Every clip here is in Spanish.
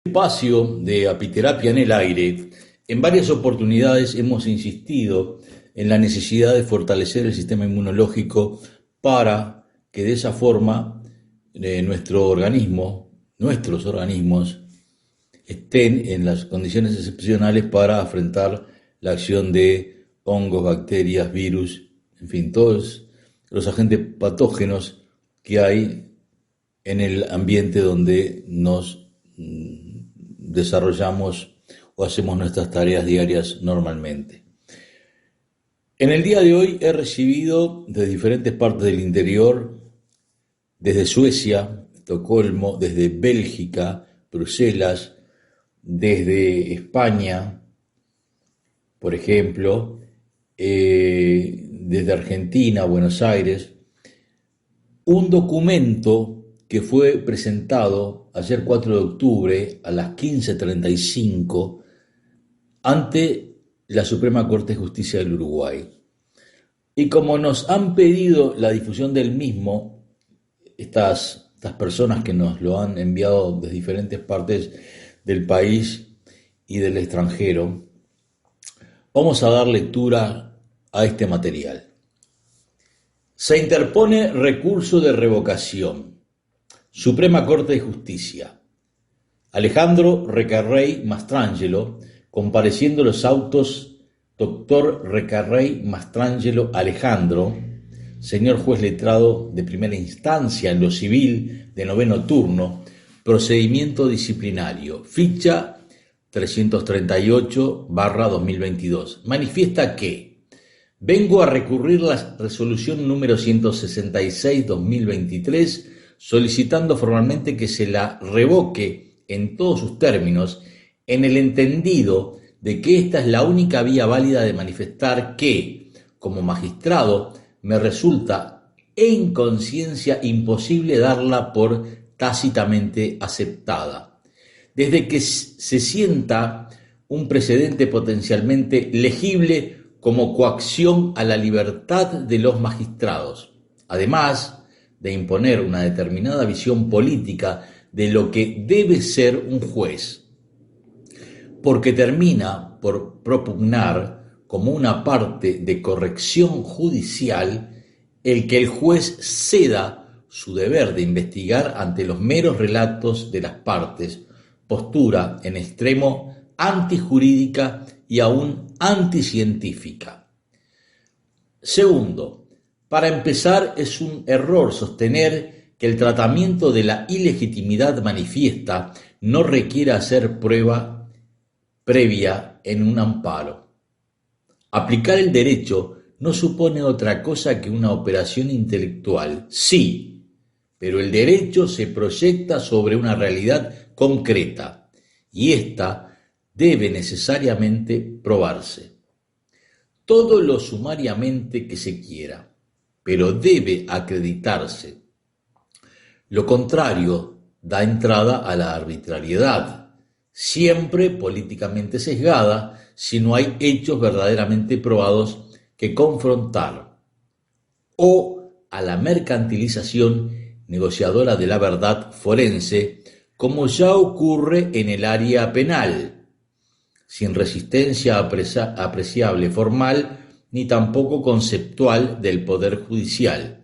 Espacio de apiterapia en el aire, en varias oportunidades hemos insistido en la necesidad de fortalecer el sistema inmunológico para que de esa forma nuestros organismos estén en las condiciones excepcionales para afrontar la acción de hongos, bacterias, virus, en fin, todos los agentes patógenos que hay en el ambiente donde nos desarrollamos o hacemos nuestras tareas diarias normalmente. En el día de hoy he recibido de diferentes partes del interior, desde Suecia, Estocolmo, desde Bélgica, Bruselas, desde España, por ejemplo, desde Argentina, Buenos Aires, un documento que fue presentado ayer 4 de octubre a las 15:35 ante la Suprema Corte de Justicia del Uruguay. Y como nos han pedido la difusión del mismo, estas personas que nos lo han enviado de diferentes partes del país y del extranjero, vamos a dar lectura a este material. Se interpone recurso de revocación. Suprema Corte de Justicia. Alejandro Recarrey Mastrangelo, compareciendo los autos Dr. Recarrey Mastrangelo Alejandro, señor juez letrado de primera instancia en lo civil de noveno turno, procedimiento disciplinario, ficha 338/2022. Manifiesta que vengo a recurrir la resolución número 166/2023 solicitando formalmente que se la revoque en todos sus términos, en el entendido de que esta es la única vía válida de manifestar que, como magistrado, me resulta en conciencia imposible darla por tácitamente aceptada, desde que se sienta un precedente potencialmente legible como coacción a la libertad de los magistrados. Además, de imponer una determinada visión política de lo que debe ser un juez, porque termina por propugnar como una parte de corrección judicial el que el juez ceda su deber de investigar ante los meros relatos de las partes, postura en extremo antijurídica y aún anticientífica. Segundo, para empezar, es un error sostener que el tratamiento de la ilegitimidad manifiesta no requiere hacer prueba previa en un amparo. Aplicar el derecho no supone otra cosa que una operación intelectual, sí, pero el derecho se proyecta sobre una realidad concreta y ésta debe necesariamente probarse. Todo lo sumariamente que se quiera, pero debe acreditarse. Lo contrario da entrada a la arbitrariedad, siempre políticamente sesgada si no hay hechos verdaderamente probados que confrontar, o a la mercantilización negociadora de la verdad forense, como ya ocurre en el área penal, sin resistencia apreciable formal ni tampoco conceptual del Poder Judicial.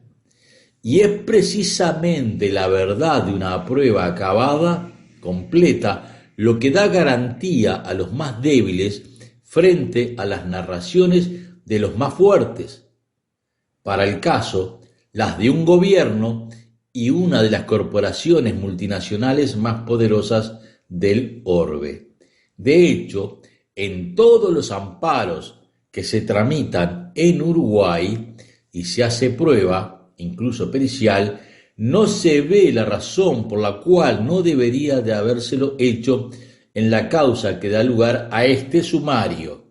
Y es precisamente la verdad de una prueba acabada, completa, lo que da garantía a los más débiles frente a las narraciones de los más fuertes. Para el caso, las de un gobierno y una de las corporaciones multinacionales más poderosas del orbe. De hecho, en todos los amparos que se tramitan en Uruguay y se hace prueba, incluso pericial, no se ve la razón por la cual no debería de habérselo hecho en la causa que da lugar a este sumario.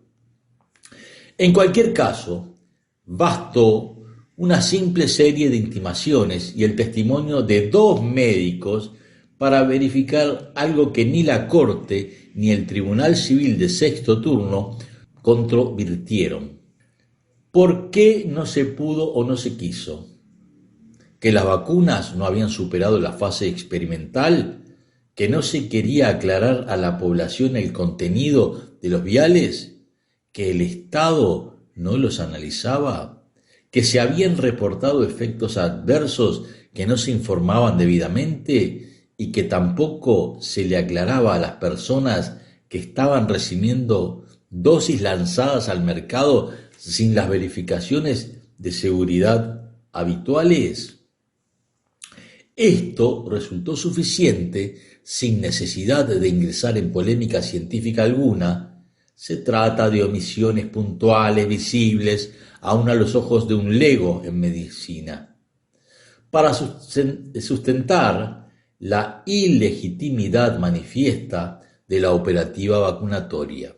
En cualquier caso, bastó una simple serie de intimaciones y el testimonio de 2 médicos para verificar algo que ni la Corte ni el Tribunal Civil de sexto turno controvirtieron. ¿Por qué no se pudo o no se quiso? ¿Que las vacunas no habían superado la fase experimental? ¿Que no se quería aclarar a la población el contenido de los viales? ¿Que el Estado no los analizaba? ¿Que se habían reportado efectos adversos que no se informaban debidamente y que tampoco se le aclaraba a las personas que estaban recibiendo dosis lanzadas al mercado sin las verificaciones de seguridad habituales? Esto resultó suficiente sin necesidad de ingresar en polémica científica alguna. Se trata de omisiones puntuales, visibles, aun a los ojos de un lego en medicina, para sustentar la ilegitimidad manifiesta de la operativa vacunatoria.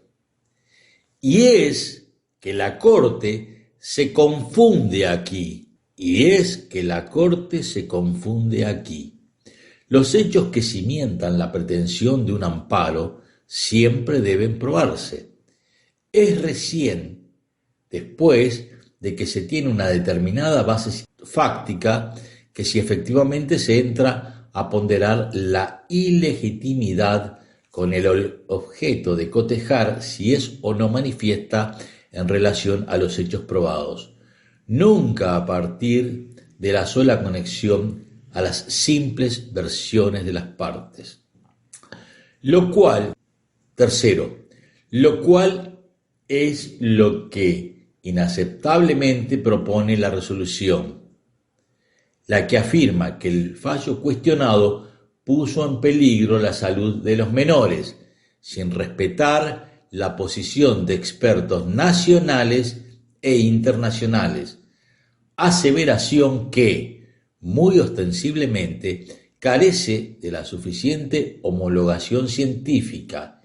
Y es que la Corte se confunde aquí. Los hechos que cimientan la pretensión de un amparo siempre deben probarse. Es recién después de que se tiene una determinada base fáctica que si efectivamente se entra a ponderar la ilegitimidad con el objeto de cotejar si es o no manifiesta en relación a los hechos probados, nunca a partir de la sola conexión a las simples versiones de las partes. Tercero, lo cual es lo que inaceptablemente propone la resolución, la que afirma que el fallo cuestionado puso en peligro la salud de los menores, sin respetar la posición de expertos nacionales e internacionales, aseveración que, muy ostensiblemente, carece de la suficiente homologación científica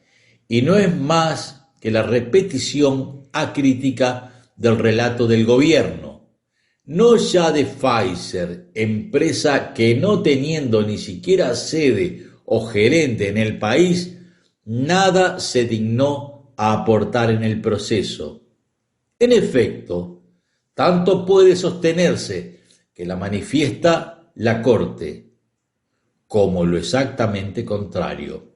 y no es más que la repetición acrítica del relato del gobierno, no ya de Pfizer, empresa que no teniendo ni siquiera sede o gerente en el país, nada se dignó a aportar en el proceso. En efecto, tanto puede sostenerse que la manifiesta la Corte, como lo exactamente contrario.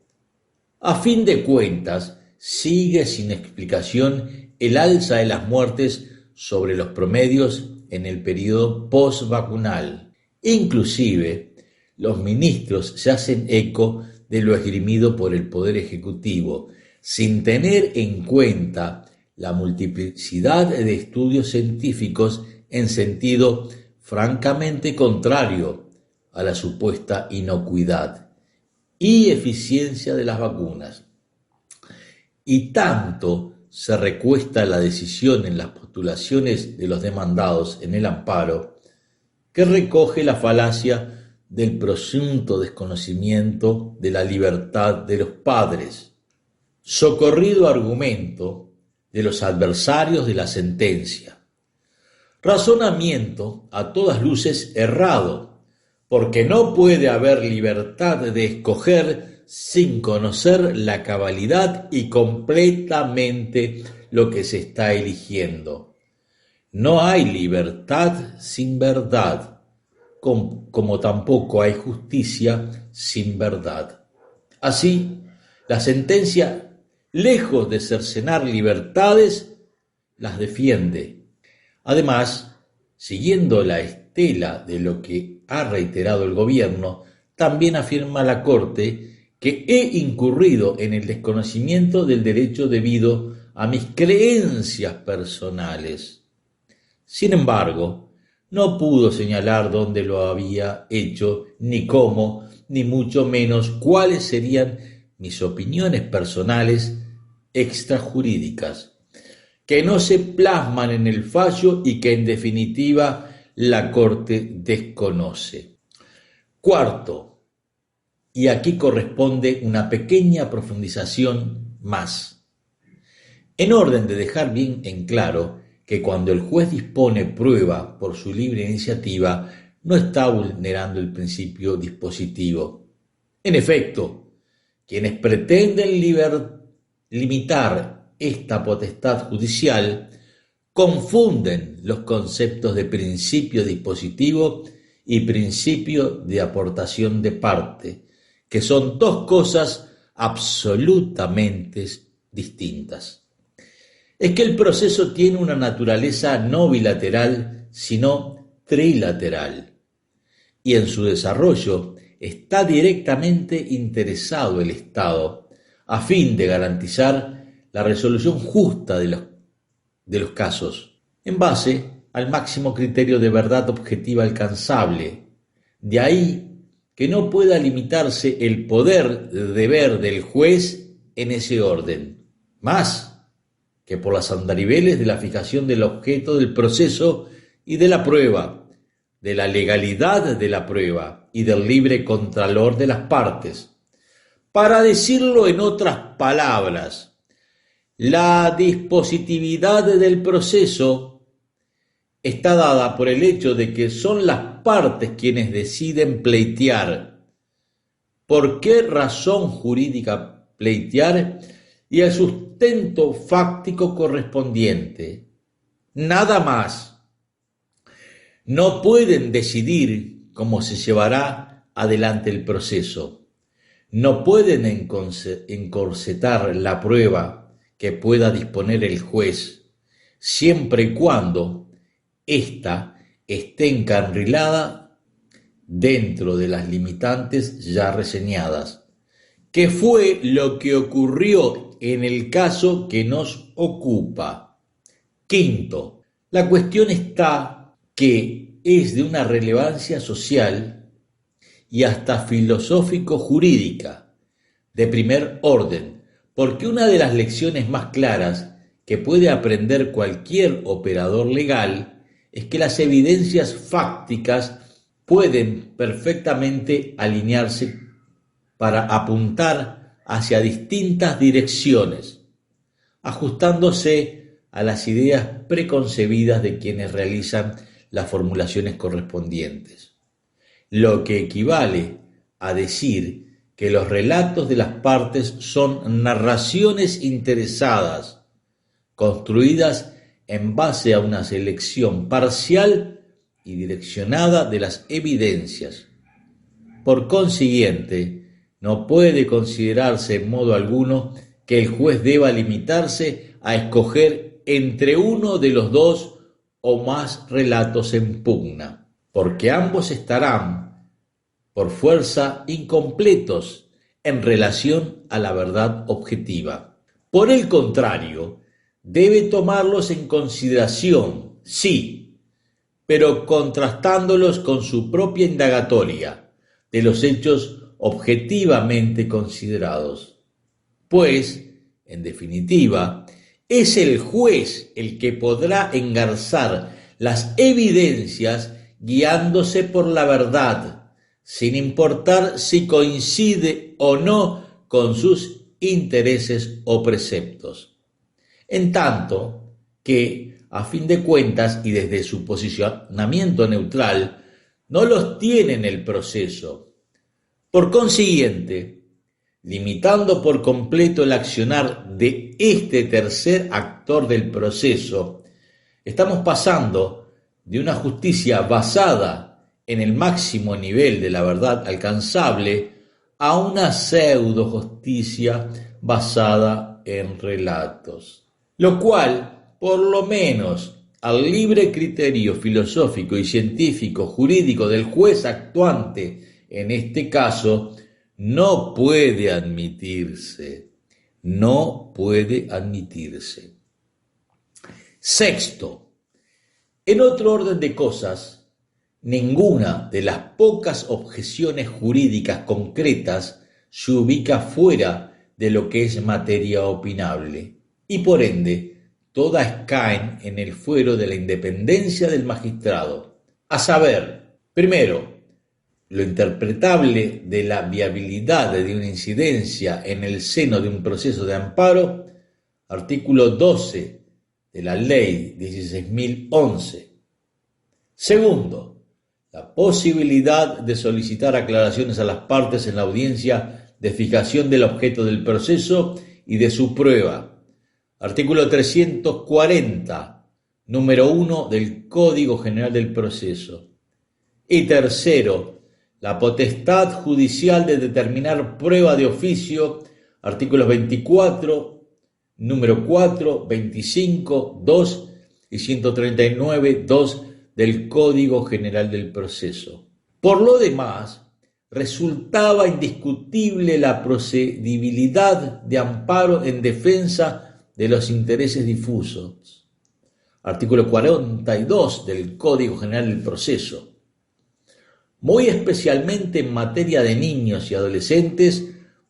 A fin de cuentas, sigue sin explicación el alza de las muertes sobre los promedios en el periodo post-vacunal. Inclusive, los ministros se hacen eco de lo esgrimido por el Poder Ejecutivo, sin tener en cuenta la multiplicidad de estudios científicos en sentido francamente contrario a la supuesta inocuidad y eficiencia de las vacunas. Y tanto se recuesta la decisión en las postulaciones de los demandados en el amparo, que recoge la falacia del presunto desconocimiento de la libertad de los padres, socorrido argumento de los adversarios de la sentencia. Razonamiento a todas luces errado, porque no puede haber libertad de escoger sin conocer la cabalidad y completamente lo que se está eligiendo. No hay libertad sin verdad, como tampoco hay justicia sin verdad. Así, la sentencia, lejos de cercenar libertades, las defiende. Además, siguiendo la estela de lo que ha reiterado el gobierno, también afirma la Corte que he incurrido en el desconocimiento del derecho debido a mis creencias personales. Sin embargo, no pudo señalar dónde lo había hecho, ni cómo, ni mucho menos cuáles serían mis opiniones personales extrajurídicas, que no se plasman en el fallo y que en definitiva la Corte desconoce. Cuarto, y aquí corresponde una pequeña profundización más, en orden de dejar bien en claro que cuando el juez dispone prueba por su libre iniciativa, no está vulnerando el principio dispositivo. En efecto, quienes pretenden limitar esta potestad judicial confunden los conceptos de principio dispositivo y principio de aportación de parte, que son dos cosas absolutamente distintas. Es que el proceso tiene una naturaleza no bilateral, sino trilateral, y en su desarrollo está directamente interesado el Estado a fin de garantizar la resolución justa de los casos, en base al máximo criterio de verdad objetiva alcanzable. De ahí que no pueda limitarse el poder deber del juez en ese orden, más que por las andariveles de la fijación del objeto del proceso y de la prueba, de la legalidad de la prueba y del libre contralor de las partes. Para decirlo en otras palabras, la dispositividad del proceso está dada por el hecho de que son las partes quienes deciden pleitear. ¿Por qué razón jurídica pleitear? Y el sustento fáctico correspondiente. Nada más. No pueden decidir cómo se llevará adelante el proceso. No pueden encorsetar la prueba que pueda disponer el juez, siempre y cuando ésta esté encarrilada dentro de las limitantes ya reseñadas, que fue lo que ocurrió en el caso que nos ocupa. Quinto, la cuestión está que es de una relevancia social y hasta filosófico-jurídica de primer orden, porque una de las lecciones más claras que puede aprender cualquier operador legal es que las evidencias fácticas pueden perfectamente alinearse para apuntar hacia distintas direcciones, ajustándose a las ideas preconcebidas de quienes realizan las formulaciones correspondientes, lo que equivale a decir que los relatos de las partes son narraciones interesadas, construidas en base a una selección parcial y direccionada de las evidencias. Por consiguiente, no puede considerarse en modo alguno que el juez deba limitarse a escoger entre uno de los dos o más relatos en pugna, porque ambos estarán, por fuerza, incompletos en relación a la verdad objetiva. Por el contrario, debe tomarlos en consideración, sí, pero contrastándolos con su propia indagatoria de los hechos objetivamente considerados. Pues, en definitiva, es el juez el que podrá engarzar las evidencias guiándose por la verdad, sin importar si coincide o no con sus intereses o preceptos. En tanto que, a fin de cuentas y desde su posicionamiento neutral, no los tiene en el proceso. Por consiguiente, limitando por completo el accionar de este tercer actor del proceso, estamos pasando de una justicia basada en el máximo nivel de la verdad alcanzable a una pseudo justicia basada en relatos, lo cual, por lo menos al libre criterio filosófico y científico jurídico del juez actuante en este caso, no puede admitirse. Sexto, en otro orden de cosas, ninguna de las pocas objeciones jurídicas concretas se ubica fuera de lo que es materia opinable, y por ende, todas caen en el fuero de la independencia del magistrado, a saber, primero, lo interpretable de la viabilidad de una incidencia en el seno de un proceso de amparo, artículo 12 de la Ley 16.011. Segundo, la posibilidad de solicitar aclaraciones a las partes en la audiencia de fijación del objeto del proceso y de su prueba, artículo 340, número 1 del Código General del Proceso. Y tercero, La potestad judicial de determinar prueba de oficio, artículos 24, número 4, 25, 2 y 139, 2 del Código General del Proceso. Por lo demás, resultaba indiscutible la procedibilidad de amparo en defensa de los intereses difusos. Artículo 42 del Código General del Proceso. Muy especialmente en materia de niños y adolescentes,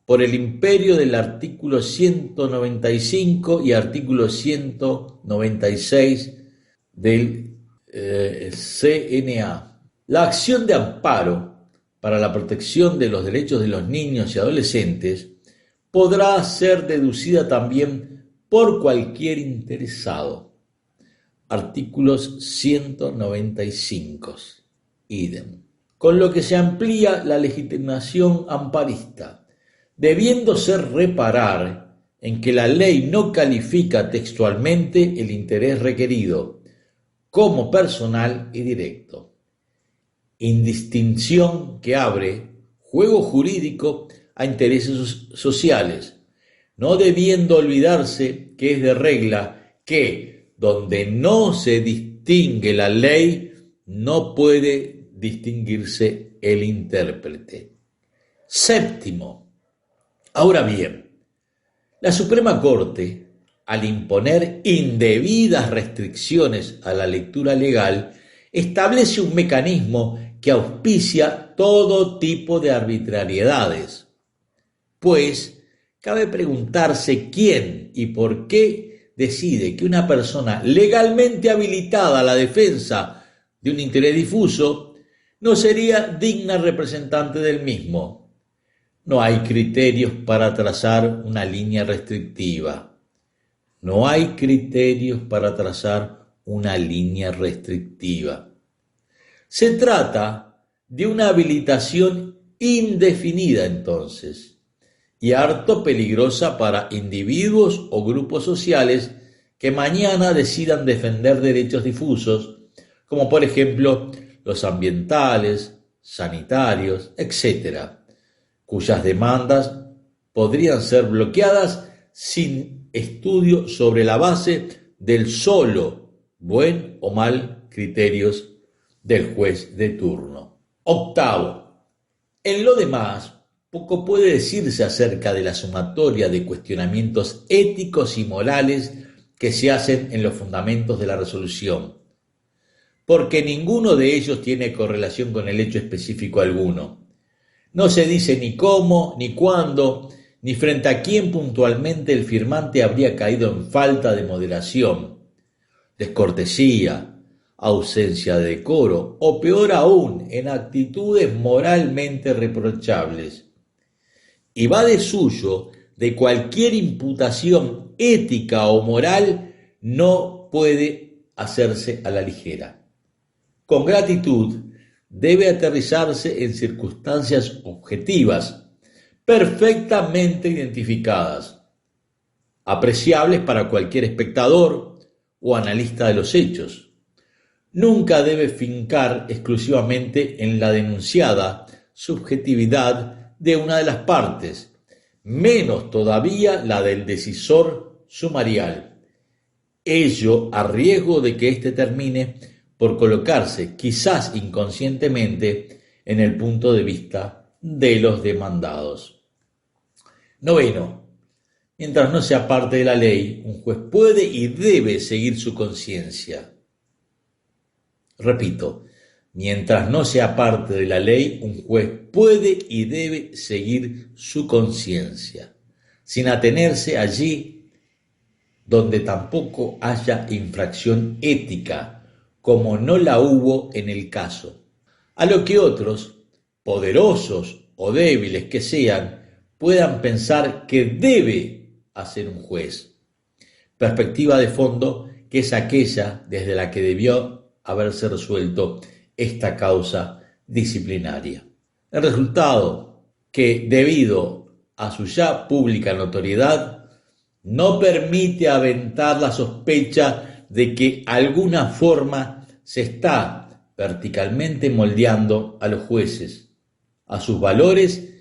por el imperio del artículo 195 y artículo 196 del CNA. La acción de amparo para la protección de los derechos de los niños y adolescentes podrá ser deducida también por cualquier interesado. Artículos 195. Idem. Con lo que se amplía la legitimación amparista, debiéndose reparar en que la ley no califica textualmente el interés requerido como personal y directo. Indistinción que abre juego jurídico a intereses sociales, no debiendo olvidarse que es de regla que donde no se distingue la ley no puede distinguirse el intérprete. Séptimo. Ahora bien, la Suprema Corte, al imponer indebidas restricciones a la lectura legal, establece un mecanismo que auspicia todo tipo de arbitrariedades. Pues, cabe preguntarse quién y por qué decide que una persona legalmente habilitada a la defensa de un interés difuso no sería digna representante del mismo. No hay criterios para trazar una línea restrictiva. No hay criterios para trazar una línea restrictiva. Se trata de una habilitación indefinida entonces, y harto peligrosa para individuos o grupos sociales que mañana decidan defender derechos difusos, como por ejemplo los ambientales, sanitarios, etc., cuyas demandas podrían ser bloqueadas sin estudio sobre la base del solo buen o mal criterios del juez de turno. Octavo. En lo demás, poco puede decirse acerca de la sumatoria de cuestionamientos éticos y morales que se hacen en los fundamentos de la resolución, porque ninguno de ellos tiene correlación con el hecho específico alguno. No se dice ni cómo, ni cuándo, ni frente a quién puntualmente el firmante habría caído en falta de moderación, descortesía, ausencia de decoro, o peor aún, en actitudes moralmente reprochables. Y va de suyo de cualquier imputación ética o moral no puede hacerse a la ligera. Con gratitud debe aterrizarse en circunstancias objetivas, perfectamente identificadas, apreciables para cualquier espectador o analista de los hechos. Nunca debe fincar exclusivamente en la denunciada subjetividad de una de las partes, menos todavía la del decisor sumarial. Ello a riesgo de que éste termine por colocarse, quizás inconscientemente, en el punto de vista de los demandados. Noveno. Mientras no sea parte de la ley, un juez puede y debe seguir su conciencia. Repito, mientras no sea parte de la ley, un juez puede y debe seguir su conciencia, sin atenerse allí donde tampoco haya infracción ética, como no la hubo en el caso, a lo que otros, poderosos o débiles que sean, puedan pensar que debe hacer un juez. Perspectiva de fondo que es aquella desde la que debió haberse resuelto esta causa disciplinaria. El resultado, que debido a su ya pública notoriedad, no permite aventar la sospecha de que alguna forma se está verticalmente moldeando a los jueces, a sus valores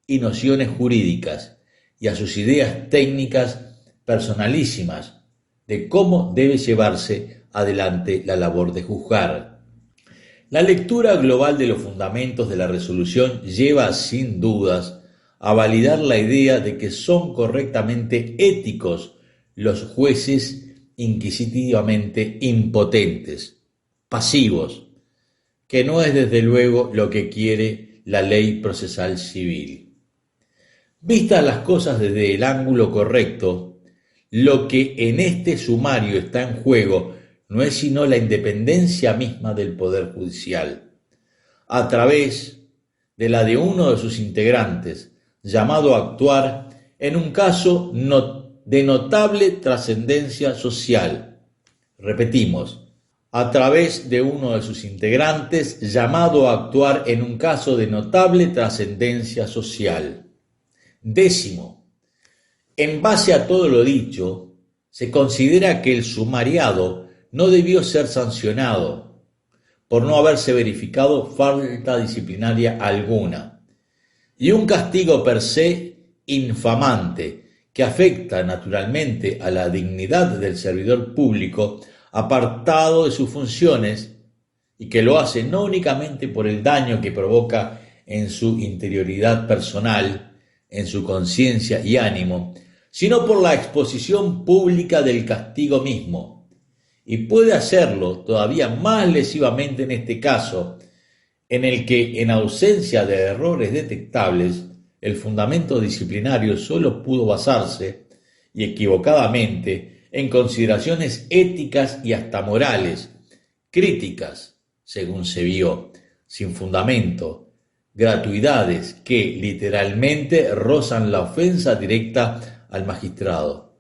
y nociones jurídicas y a sus ideas técnicas personalísimas de cómo debe llevarse adelante la labor de juzgar. La lectura global de los fundamentos de la resolución lleva sin dudas a validar la idea de que son correctamente éticos los jueces inquisitivamente impotentes, pasivos, que no es desde luego lo que quiere la ley procesal civil. Vistas las cosas desde el ángulo correcto, lo que en este sumario está en juego no es sino la independencia misma del Poder Judicial, a través de la de uno de sus integrantes, llamado a actuar en un caso de notable trascendencia social. Repetimos, a través de uno de sus integrantes, llamado a actuar en un caso de notable trascendencia social. Décimo, en base a todo lo dicho, se considera que el sumariado no debió ser sancionado por no haberse verificado falta disciplinaria alguna, y un castigo per se infamante que afecta naturalmente a la dignidad del servidor público apartado de sus funciones y que lo hace no únicamente por el daño que provoca en su interioridad personal, en su conciencia y ánimo, sino por la exposición pública del castigo mismo, y puede hacerlo todavía más lesivamente en este caso, en el que, en ausencia de errores detectables, el fundamento disciplinario solo pudo basarse, y equivocadamente, en consideraciones éticas y hasta morales, críticas, según se vio, sin fundamento, gratuidades que literalmente rozan la ofensa directa al magistrado,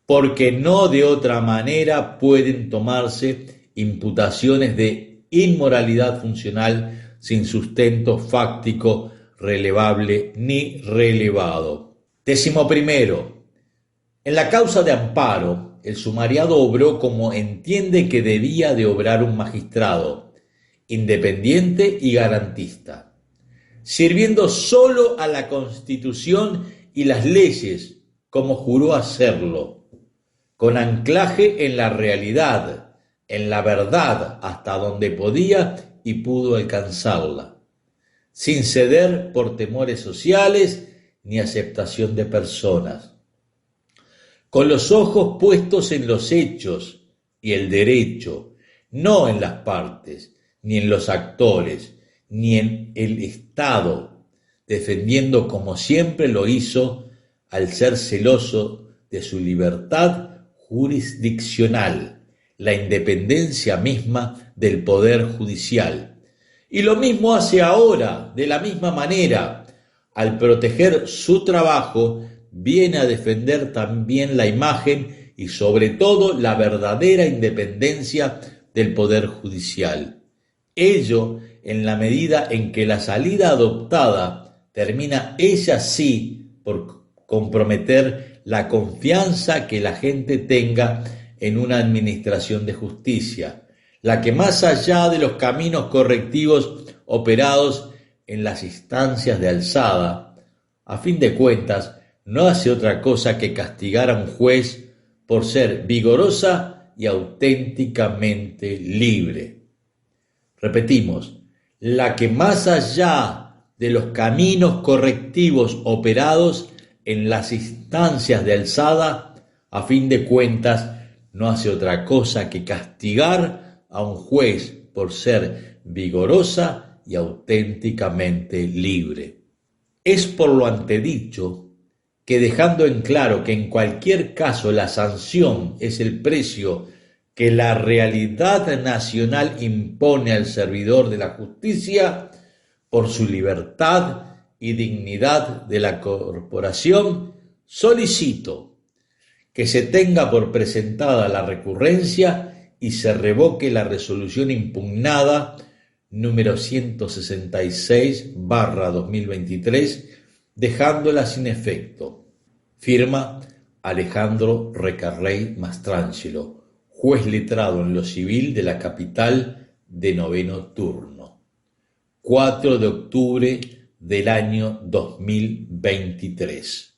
porque no de otra manera pueden tomarse imputaciones de inmoralidad funcional sin sustento fáctico relevable ni relevado. 11. En la causa de amparo, el sumariado obró como entiende que debía de obrar un magistrado, independiente y garantista, sirviendo solo a la Constitución y las leyes, como juró hacerlo, con anclaje en la realidad, en la verdad, hasta donde podía y pudo alcanzarla, sin ceder por temores sociales ni aceptación de personas, con los ojos puestos en los hechos y el derecho, no en las partes, ni en los actores, ni en el Estado, defendiendo como siempre lo hizo al ser celoso de su libertad jurisdiccional, la independencia misma del Poder Judicial. Y lo mismo hace ahora, de la misma manera, al proteger su trabajo, viene a defender también la imagen y sobre todo la verdadera independencia del Poder Judicial. Ello en la medida en que la salida adoptada termina ella sí por comprometer la confianza que la gente tenga en una administración de justicia, la que más allá de los caminos correctivos operados en las instancias de alzada, a fin de cuentas, no hace otra cosa que castigar a un juez por ser vigorosa y auténticamente libre. Repetimos, la que más allá de los caminos correctivos operados en las instancias de alzada, a fin de cuentas, no hace otra cosa que castigar a un juez por ser vigorosa y auténticamente libre. Es por lo antedicho que, dejando en claro que en cualquier caso la sanción es el precio que la realidad nacional impone al servidor de la justicia por su libertad y dignidad de la corporación, solicito que se tenga por presentada la recurrencia y se revoque la resolución impugnada número 166/2023, dejándola sin efecto. Firma Alejandro Recarrey Mastrangelo, juez letrado en lo civil de la capital de 9º turno. 4 de octubre del año 2023.